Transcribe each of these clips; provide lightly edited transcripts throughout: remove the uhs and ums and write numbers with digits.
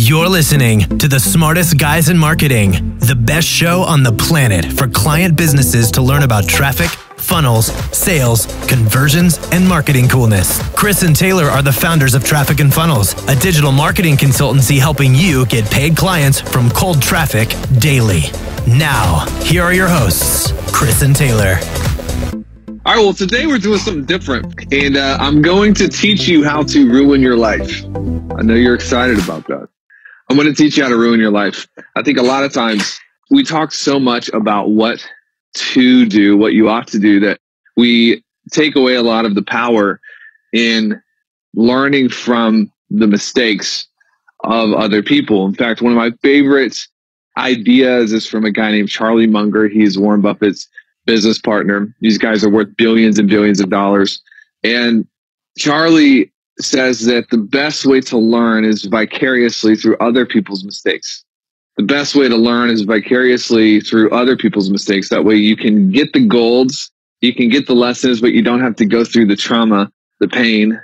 You're listening to the smartest guys in marketing, the best show on the planet for client businesses to learn about traffic, funnels, sales, conversions, and marketing coolness. Chris and Taylor are the founders of Traffic and Funnels, a digital marketing consultancy helping you get paid clients from cold traffic daily. Now, here are your hosts, Chris and Taylor. All right, well, today we're doing something different, and I'm going to teach you how to ruin your life. I know you're excited about that. I'm going to teach you how to ruin your life. I think a lot of times we talk so much about what to do, what you ought to do, that we take away a lot of the power in learning from the mistakes of other people. In fact, one of my favorite ideas is from a guy named Charlie Munger. He's Warren Buffett's business partner. These guys are worth billions and billions of dollars. And Charlie says that the best way to learn is vicariously through other people's mistakes. The best way to learn is vicariously through other people's mistakes. That way you can get the golds, you can get the lessons, but you don't have to go through the trauma, the pain.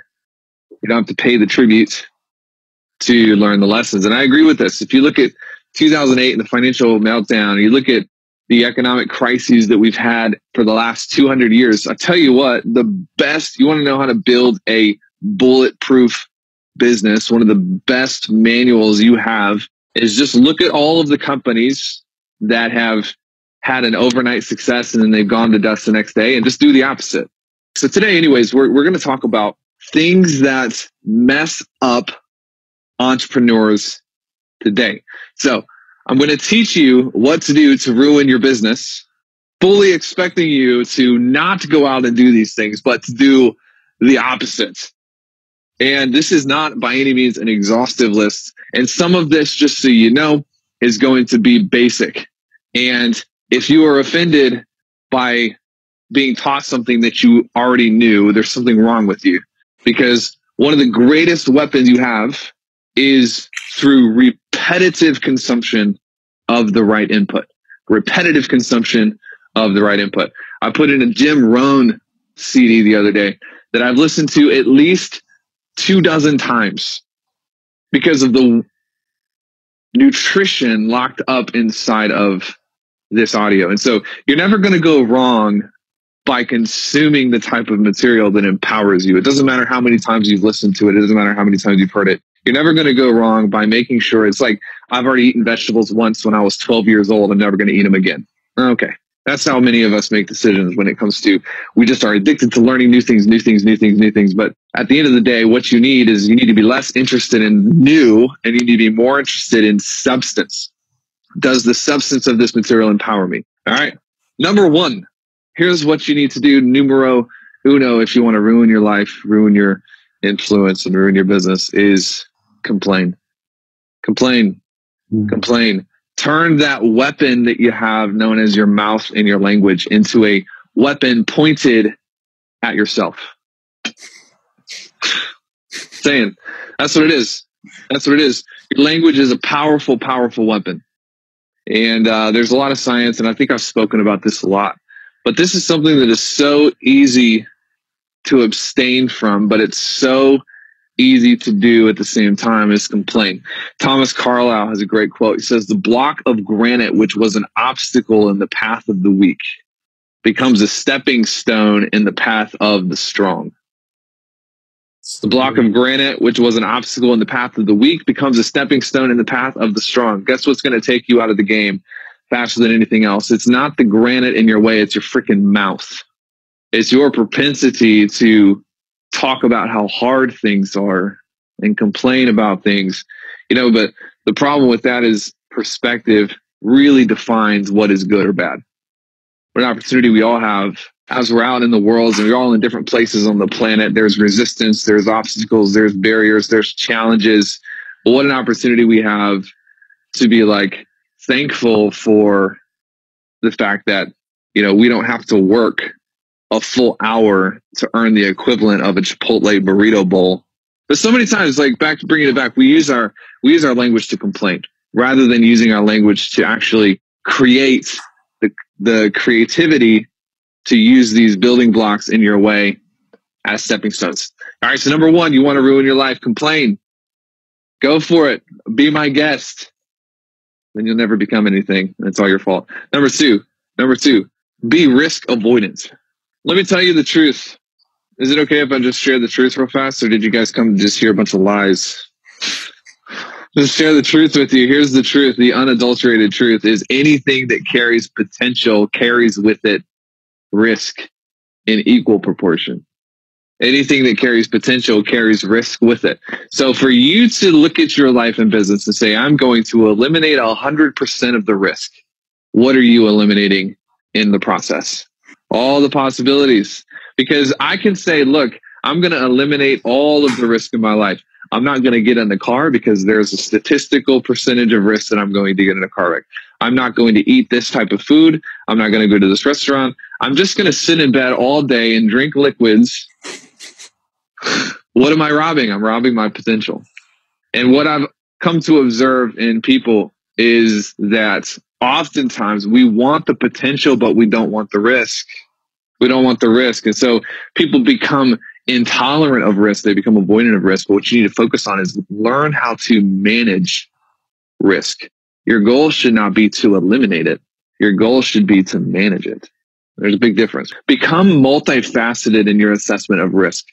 You don't have to pay the tribute to learn the lessons. And I agree with this. If you look at 2008 and the financial meltdown, you look at the economic crises that we've had for the last 200 years, I tell you what, the best, you want to know how to build a bulletproof business, one of the best manuals you have is just look at all of the companies that have had an overnight success and then they've gone to dust the next day, and just do the opposite. So today, anyways, we're going to talk about things that mess up entrepreneurs today. So I'm going to teach you what to do to ruin your business, fully expecting you to not go out and do these things, but to do the opposite. And this is not by any means an exhaustive list. And some of this, just so you know, is going to be basic. And if you are offended by being taught something that you already knew, there's something wrong with you. Because one of the greatest weapons you have is through repetitive consumption of the right input. Repetitive consumption of the right input. I put in a Jim Rohn CD the other day that I've listened to at least 24 times because of the nutrition locked up inside of this audio. And so you're never going to go wrong by consuming the type of material that empowers you. It doesn't matter how many times you've listened to it. It doesn't matter how many times you've heard it. You're never going to go wrong by making sure it's like, I've already eaten vegetables once when I was 12 years old. I'm never going to eat them again. Okay. That's how many of us make decisions when it comes to, we just are addicted to learning new things. But at the end of the day, what you need is you need to be less interested in new and you need to be more interested in substance. Does the substance of this material empower me? All right. Number one, here's what you need to do. Numero uno, if you want to ruin your life, ruin your influence, and ruin your business, is complain. Complain. Turn that weapon that you have known as your mouth and your language into a weapon pointed at yourself. Saying, that's what it is. Your language is a powerful, powerful weapon. And there's a lot of science, and I think I've spoken about this a lot. But this is something that is so easy to abstain from, but it's so easy to do at the same time is complain. Thomas Carlyle has a great quote. He says, "The block of granite, which was an obstacle in the path of the weak, becomes a stepping stone in the path of the strong." The block of granite, which was an obstacle in the path of the weak, becomes a stepping stone in the path of the strong. Guess what's going to take you out of the game faster than anything else? It's not the granite in your way. It's your freaking mouth. It's your propensity to talk about how hard things are and complain about things, but the problem with that is perspective really defines what is good or bad. What an opportunity we all have as we're out in the world, and we're all in different places on the planet. There's resistance, there's obstacles, there's barriers, there's challenges. But what an opportunity we have to be thankful for the fact that, we don't have to work a full hour to earn the equivalent of a Chipotle burrito bowl. But so many times, bringing it back, we use our language to complain rather than using our language to actually create the creativity to use these building blocks in your way as stepping stones. All right. So number one, you want to ruin your life, complain. Go for it. Be my guest. Then you'll never become anything. It's all your fault. Number two, be risk avoidant. Let me tell you the truth. Is it okay if I just share the truth real fast, or did you guys come to just hear a bunch of lies? Just share the truth with you. Here's the truth. The unadulterated truth is anything that carries potential carries with it risk in equal proportion. Anything that carries potential carries risk with it. So for you to look at your life and business and say, I'm going to eliminate 100% of the risk, what are you eliminating in the process? All the possibilities. Because I can say, look, I'm going to eliminate all of the risk in my life. I'm not going to get in the car because there's a statistical percentage of risk that I'm going to get in a car wreck. I'm not going to eat this type of food. I'm not going to go to this restaurant. I'm just going to sit in bed all day and drink liquids. What am I robbing? I'm robbing my potential. And what I've come to observe in people is that oftentimes we want the potential, but we don't want the risk. We don't want the risk. And so people become intolerant of risk. They become avoidant of risk. But what you need to focus on is learn how to manage risk. Your goal should not be to eliminate it. Your goal should be to manage it. There's a big difference. Become multifaceted in your assessment of risk.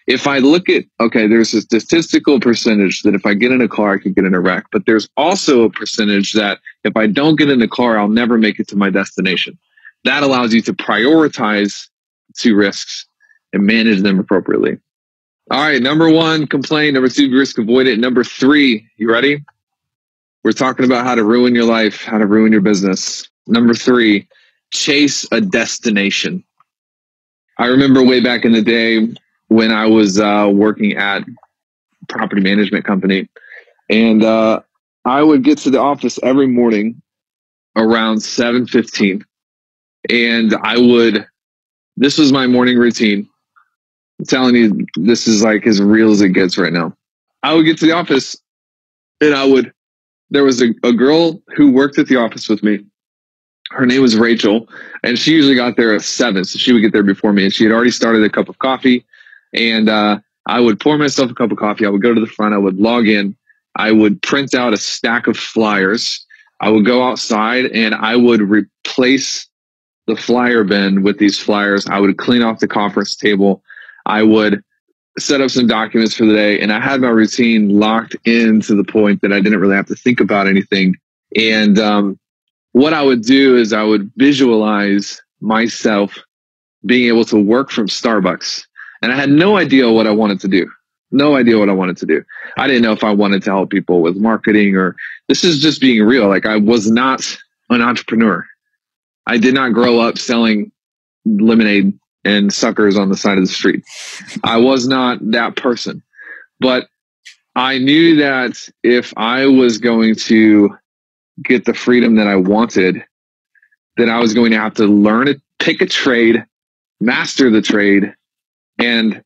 If I look at, okay, there's a statistical percentage that if I get in a car, I could get in a wreck. But there's also a percentage that if I don't get in the car, I'll never make it to my destination. That allows you to prioritize two risks and manage them appropriately. All right, number one, complain. Number two, risk avoidant. Number three, you ready? We're talking about how to ruin your life, how to ruin your business. Number three, chase a destination. I remember way back in the day when I was working at a property management company, and I would get to the office every morning around 7:15, and this was my morning routine. I'm telling you, this is like as real as it gets right now. I would get to the office, and there was a girl who worked at the office with me. Her name was Rachel, and she usually got there at 7, so she would get there before me, and she had already started a cup of coffee. And I would pour myself a cup of coffee. I would go to the front. I would log in. I would print out a stack of flyers. I would go outside and I would replace the flyer bin with these flyers. I would clean off the conference table. I would set up some documents for the day. And I had my routine locked in to the point that I didn't really have to think about anything. And what I would do is I would visualize myself being able to work from Starbucks. And I had no idea what I wanted to do. I didn't know if I wanted to help people with marketing, or this is just being real. Like, I was not an entrepreneur. I did not grow up selling lemonade and suckers on the side of the street. I was not that person. But I knew that if I was going to get the freedom that I wanted, that I was going to have to learn to pick a trade, master the trade, and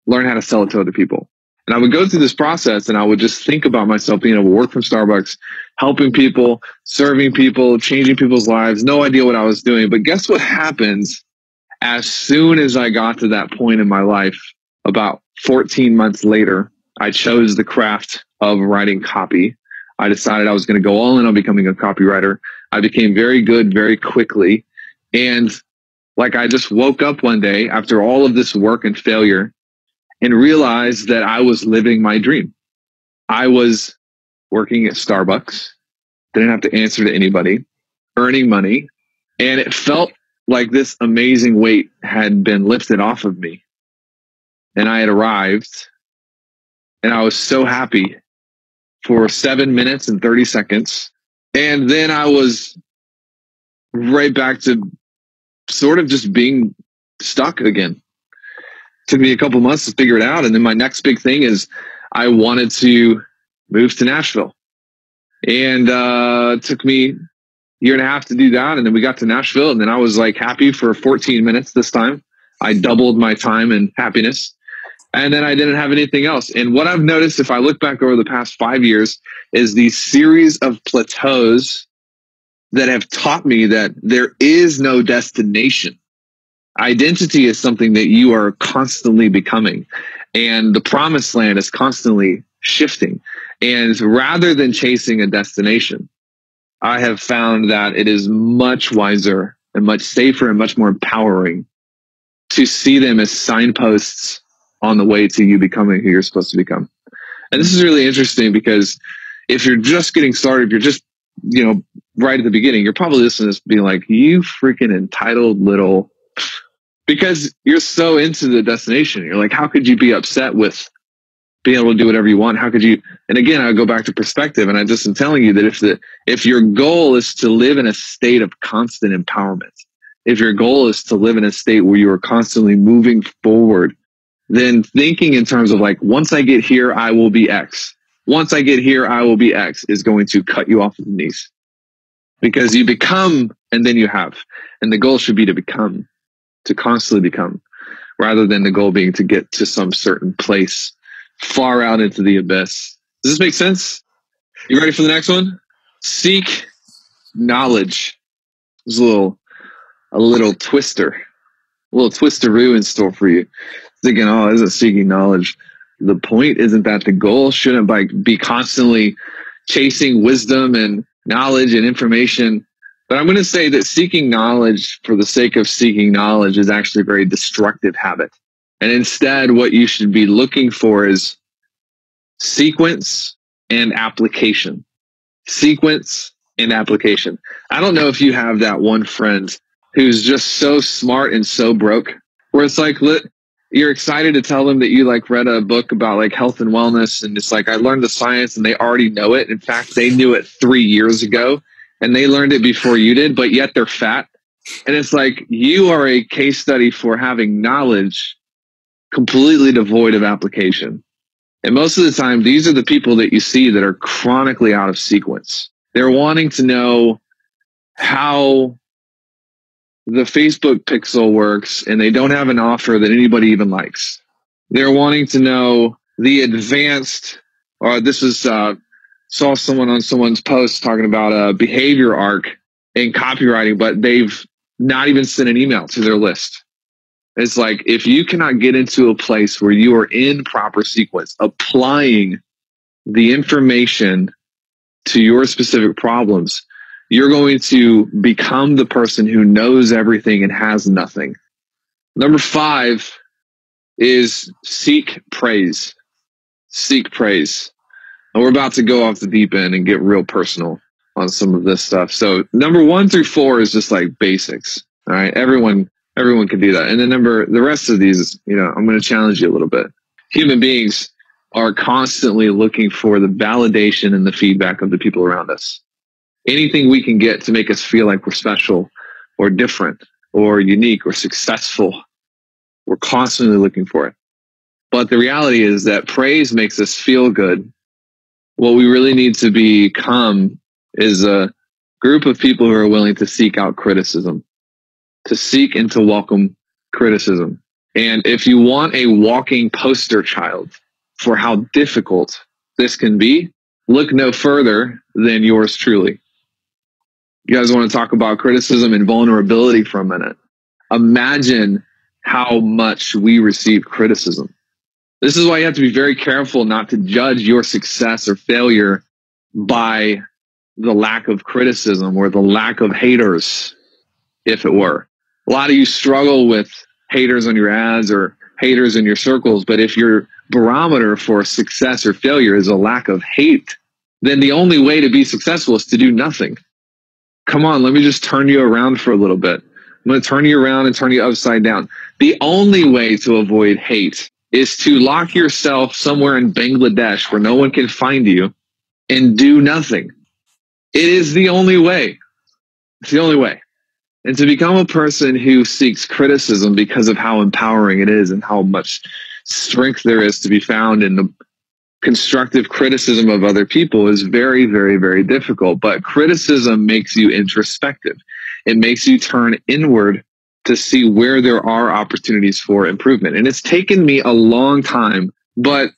learn how to sell it to other people. And I would go through this process and I would just think about myself being able to work from Starbucks, helping people, serving people, changing people's lives. No idea what I was doing. But guess what happens as soon as I got to that point in my life? About 14 months later, I chose the craft of writing copy. I decided I was going to go all in on becoming a copywriter. I became very good very quickly. And I just woke up one day after all of this work and failure and realized that I was living my dream. I was working at Starbucks, didn't have to answer to anybody, earning money, and it felt like this amazing weight had been lifted off of me. And I had arrived, and I was so happy for 7 minutes and 30 seconds. And then I was right back to sort of just being stuck again. Took me a couple months to figure it out. And then my next big thing is I wanted to move to Nashville. And it took me a year and a half to do that. And then we got to Nashville, and then I was happy for 14 minutes this time. I doubled my time and happiness. And then I didn't have anything else. And what I've noticed, if I look back over the past 5 years, is these series of plateaus that have taught me that there is no destination. Identity is something that you are constantly becoming, and the promised land is constantly shifting. And rather than chasing a destination, I have found that it is much wiser and much safer and much more empowering to see them as signposts on the way to you becoming who you're supposed to become. And this is really interesting because if you're just getting started, if you're just, right at the beginning, you're probably listening to this being like, you freaking entitled little, because you're so into the destination. You're like, how could you be upset with being able to do whatever you want? How could you? And again, I go back to perspective, and I just am telling you that if your goal is to live in a state of constant empowerment, if your goal is to live in a state where you are constantly moving forward, then thinking in terms of like, once I get here, I will be X. Once I get here, I will be X is going to cut you off at the knees, because you become and then you have. And the goal should be to become, to constantly become, rather than the goal being to get to some certain place far out into the abyss. Does this make sense? You ready for the next one? Seek knowledge. There's a little twisteroo in store for you. Thinking, oh, isn't seeking knowledge? The point isn't that the goal shouldn't be constantly chasing wisdom and knowledge and information. But I'm going to say that seeking knowledge for the sake of seeking knowledge is actually a very destructive habit. And instead, what you should be looking for is sequence and application. Sequence and application. I don't know if you have that one friend who's just so smart and so broke, where it's like, you're excited to tell them that you like read a book about like health and wellness. And it's like, I learned the science and they already know it. In fact, they knew it 3 years ago and they learned it before you did, but yet they're fat. And it's like, you are a case study for having knowledge completely devoid of application. And most of the time, these are the people that you see that are chronically out of sequence. They're wanting to know how the Facebook pixel works, and they don't have an offer that anybody even likes. They're wanting to know the advanced, or this is, saw someone on someone's post talking about a behavior arc in copywriting, but they've not even sent an email to their list. It's like, if you cannot get into a place where you are in proper sequence, applying the information to your specific problems, you're going to become the person who knows everything and has nothing. Number 5 is seek praise. Seek praise. And we're about to go off the deep end and get real personal on some of this stuff. So number 1 through 4 is just like basics. All right. Everyone can do that. And then the rest of these, I'm going to challenge you a little bit. Human beings are constantly looking for the validation and the feedback of the people around us. Anything we can get to make us feel like we're special or different or unique or successful, we're constantly looking for it. But the reality is that praise makes us feel good. What we really need to become is a group of people who are willing to seek out criticism, to seek and to welcome criticism. And if you want a walking poster child for how difficult this can be, look no further than yours truly. You guys want to talk about criticism and vulnerability for a minute? Imagine how much we receive criticism. This is why you have to be very careful not to judge your success or failure by the lack of criticism or the lack of haters, if it were. A lot of you struggle with haters on your ads or haters in your circles, but if your barometer for success or failure is a lack of hate, then the only way to be successful is to do nothing. Come on, let me just turn you around for a little bit. I'm going to turn you around and turn you upside down. The only way to avoid hate is to lock yourself somewhere in Bangladesh where no one can find you and do nothing. It is the only way. It's the only way. And to become a person who seeks criticism because of how empowering it is and how much strength there is to be found in the constructive criticism of other people is very, very, very difficult. But criticism makes you introspective. It makes you turn inward to see where there are opportunities for improvement. And it's taken me a long time, but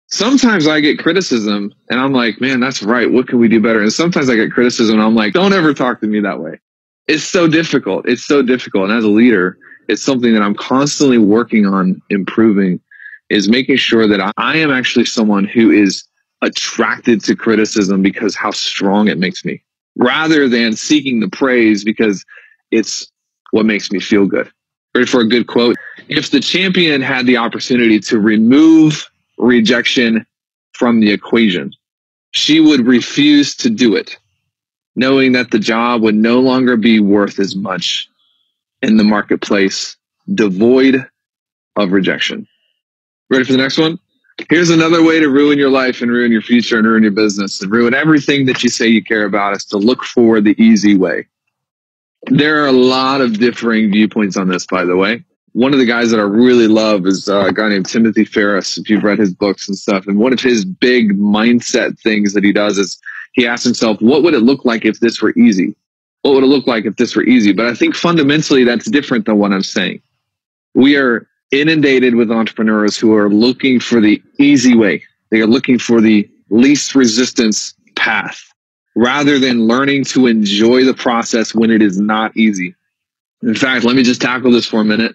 sometimes I get criticism and I'm like, man, that's right. What can we do better? And sometimes I get criticism and I'm like, don't ever talk to me that way. It's so difficult. It's so difficult. And as a leader, it's something that I'm constantly working on improving, is making sure that I am actually someone who is attracted to criticism because how strong it makes me, rather than seeking the praise because it's what makes me feel good. Ready for a good quote? If the champion had the opportunity to remove rejection from the equation, she would refuse to do it, knowing that the job would no longer be worth as much in the marketplace, devoid of rejection. Ready for the next one? Here's another way to ruin your life and ruin your future and ruin your business and ruin everything that you say you care about, is to look for the easy way. There are a lot of differing viewpoints on this, by the way. One of the guys that I really love is a guy named Timothy Ferriss, if you've read his books and stuff. And one of his big mindset things that he does is he asks himself, what would it look like if this were easy? What would it look like if this were easy? But I think fundamentally that's different than what I'm saying. We are inundated with entrepreneurs who are looking for the easy way. They are looking for the least resistance path, rather than learning to enjoy the process when it is not easy. In fact, let me just tackle this for a minute.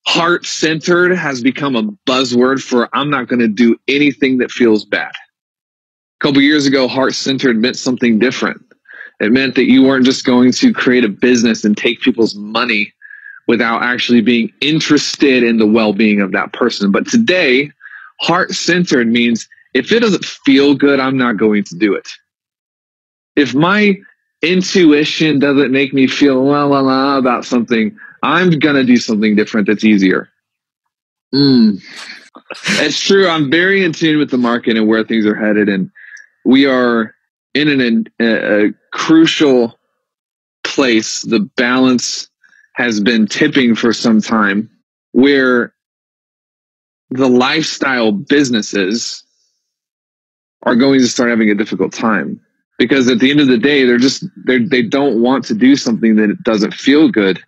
Heart-centered has become a buzzword for I'm not going to do anything that feels bad. A couple years ago, heart-centered meant something different. It meant that you weren't just going to create a business and take people's money without actually being interested in the well-being of that person. But today, heart-centered means if it doesn't feel good, I'm not going to do it. If my intuition doesn't make me feel about something, I'm going to do something different that's easier. It's true. I'm very in tune with the market and where things are headed. And we are in a crucial place. The balance has been tipping for some time, where the lifestyle businesses are going to start having a difficult time. Because at the end of the day, they don't want to do something that doesn't feel good.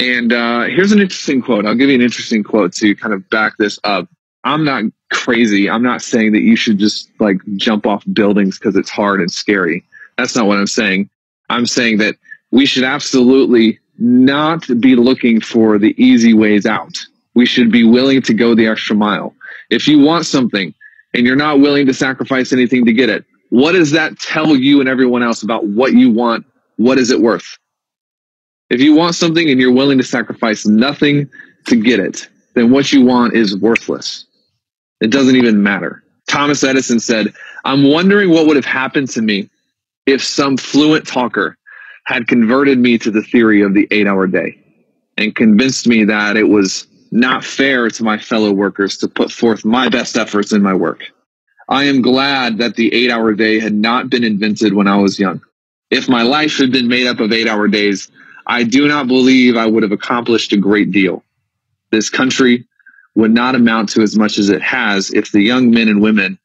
And here's an interesting quote. I'll give you an interesting quote to kind of back this up. I'm not crazy. I'm not saying that you should just like jump off buildings because it's hard and scary. That's not what I'm saying. I'm saying that we should absolutely not be looking for the easy ways out. We should be willing to go the extra mile. If you want something and you're not willing to sacrifice anything to get it, what does that tell you and everyone else about what you want? What is it worth? If you want something and you're willing to sacrifice nothing to get it, then what you want is worthless. It doesn't even matter. Thomas Edison said, I'm wondering what would have happened to me if some fluent talker had converted me to the theory of the 8-hour day and convinced me that it was not fair to my fellow workers to put forth my best efforts in my work. I am glad that the 8-hour day had not been invented when I was young. If my life had been made up of 8-hour days, I do not believe I would have accomplished a great deal. This country would not amount to as much as it has if the young men and women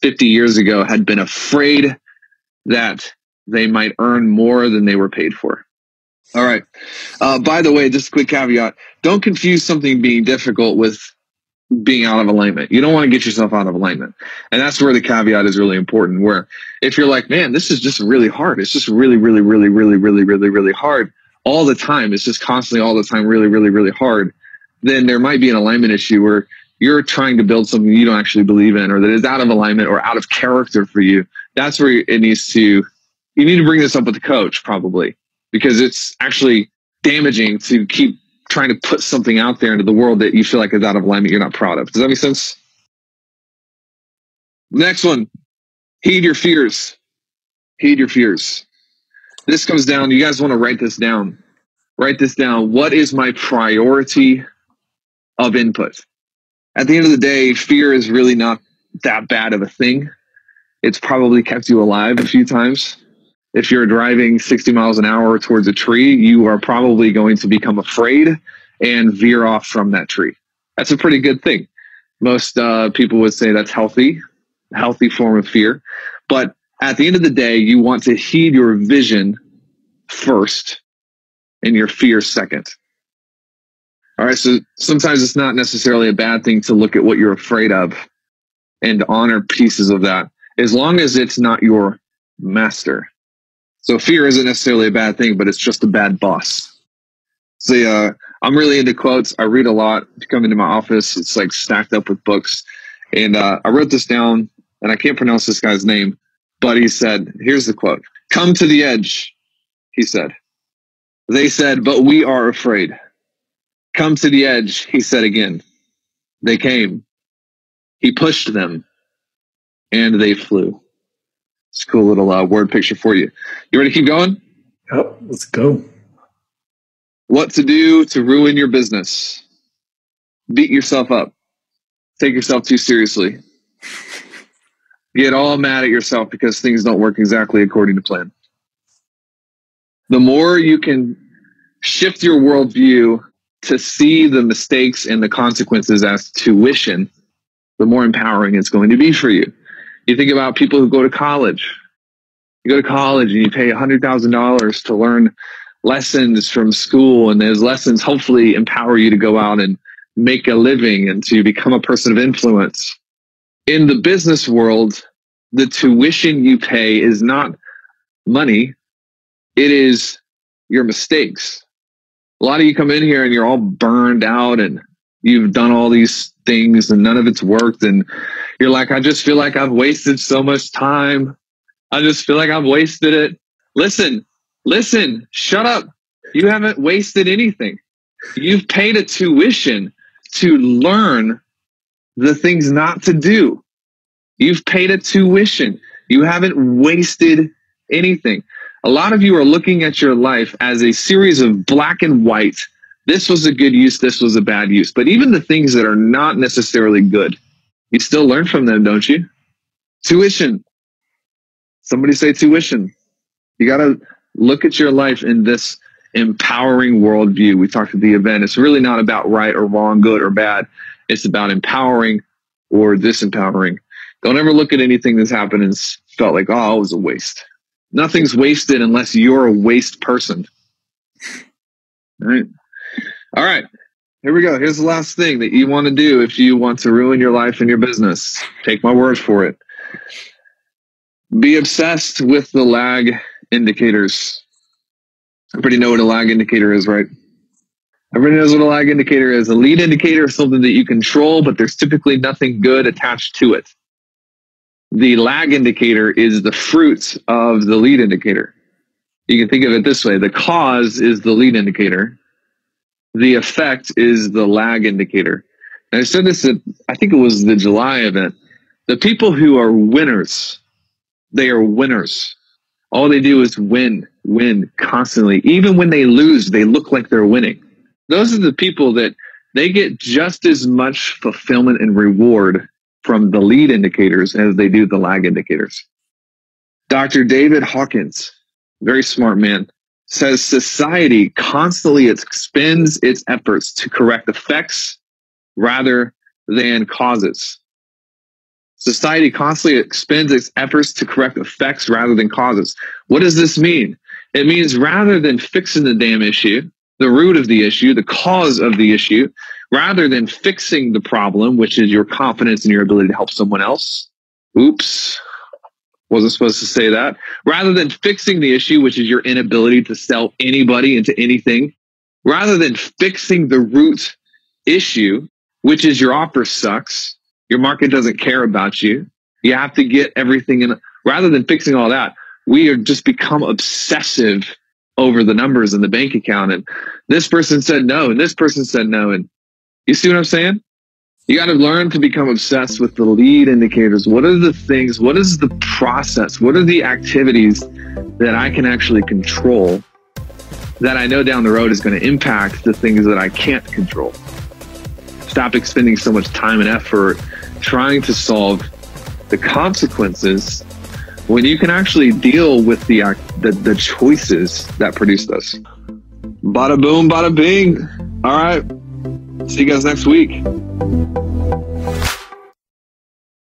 50 years ago had been afraid that they might earn more than they were paid for. All right. By the way, just a quick caveat. Don't confuse something being difficult with being out of alignment. You don't want to get yourself out of alignment. And that's where the caveat is really important, where if you're like, man, this is just really hard. It's just really, really, really, really, really, really, really hard all the time. It's just constantly all the time, really, really, really hard. Then there might be an alignment issue where you're trying to build something you don't actually believe in, or that is out of alignment or out of character for you. That's where it needs to, you need to bring this up with the coach probably, because it's actually damaging to keep trying to put something out there into the world that you feel like is out of alignment, you're not proud of. Does that make sense? Next one, heed your fears. Heed your fears. This comes down, you guys want to write this down. Write this down. What is my priority of input? At the end of the day, fear is really not that bad of a thing. It's probably kept you alive a few times. If you're driving 60 miles an hour towards a tree, you are probably going to become afraid and veer off from that tree. That's a pretty good thing. Most people would say that's healthy form of fear. But at the end of the day, you want to heed your vision first and your fear second. All right, so sometimes it's not necessarily a bad thing to look at what you're afraid of and honor pieces of that, as long as it's not your master. So fear isn't necessarily a bad thing, but it's just a bad boss. So I'm really into quotes. I read a lot. If you come into my office, it's like stacked up with books. And I wrote this down and I can't pronounce this guy's name, but he said, here's the quote: "Come to the edge," he said. They said, "But we are afraid." "Come to the edge," he said again. They came. He pushed them, and they flew. It's a cool little word picture for you. You ready to keep going? Yep, let's go. What to do to ruin your business. Beat yourself up. Take yourself too seriously. Get all mad at yourself because things don't work exactly according to plan. The more you can shift your worldview to see the mistakes and the consequences as tuition, the more empowering it's going to be for you. You think about people who go to college. You go to college and you pay $100,000 to learn lessons from school, and those lessons hopefully empower you to go out and make a living and to become a person of influence. In the business world, the tuition you pay is not money. It is your mistakes. A lot of you come in here and you're all burned out and you've done all these things and none of it's worked. And you're like, I just feel like I've wasted so much time. I just feel like I've wasted it. Listen, shut up. You haven't wasted anything. You've paid a tuition to learn the things not to do. You've paid a tuition. You haven't wasted anything. A lot of you are looking at your life as a series of black and white. This was a good use, this was a bad use. But even the things that are not necessarily good, you still learn from them, don't you? Tuition. Somebody say tuition. You got to look at your life in this empowering worldview. We talked at the event. It's really not about right or wrong, good or bad. It's about empowering or disempowering. Don't ever look at anything that's happened and felt like, oh, it was a waste. Nothing's wasted unless you're a waste person. All right. Here we go. Here's the last thing that you want to do if you want to ruin your life and your business. Take my word for it. Be obsessed with the lag indicators. Everybody know what a lag indicator is, right? Everybody knows what a lag indicator is. A lead indicator is something that you control, but there's typically nothing good attached to it. The lag indicator is the fruit of the lead indicator. You can think of it this way. The cause is the lead indicator. The effect is the lag indicator. And I said this at, I think it was the July event. The people who are winners, they are winners. All they do is win constantly. Even when they lose, they look like they're winning. Those are the people that they get just as much fulfillment and reward from the lead indicators as they do the lag indicators. Dr. David Hawkins, very smart man, says society constantly expends its efforts to correct effects rather than causes. Society constantly expends its efforts to correct effects rather than causes. What does this mean? It means rather than fixing the damn issue, the root of the issue, the cause of the issue, rather than fixing the problem, which is your confidence in your ability to help someone else. Oops, wasn't supposed to say that. Rather than fixing the issue, which is your inability to sell anybody into anything, rather than fixing the root issue, which is your offer sucks, your market doesn't care about you, you have to get everything in. Rather than fixing all that, we are just become obsessive over the numbers in the bank account. And this person said no, and this person said no. And you see what I'm saying? You got to learn to become obsessed with the lead indicators. What are the things? What is the process? What are the activities that I can actually control that I know down the road is going to impact the things that I can't control? Stop expending so much time and effort trying to solve the consequences when you can actually deal with the choices that produce those. Bada boom, bada bing. All right. See you guys next week.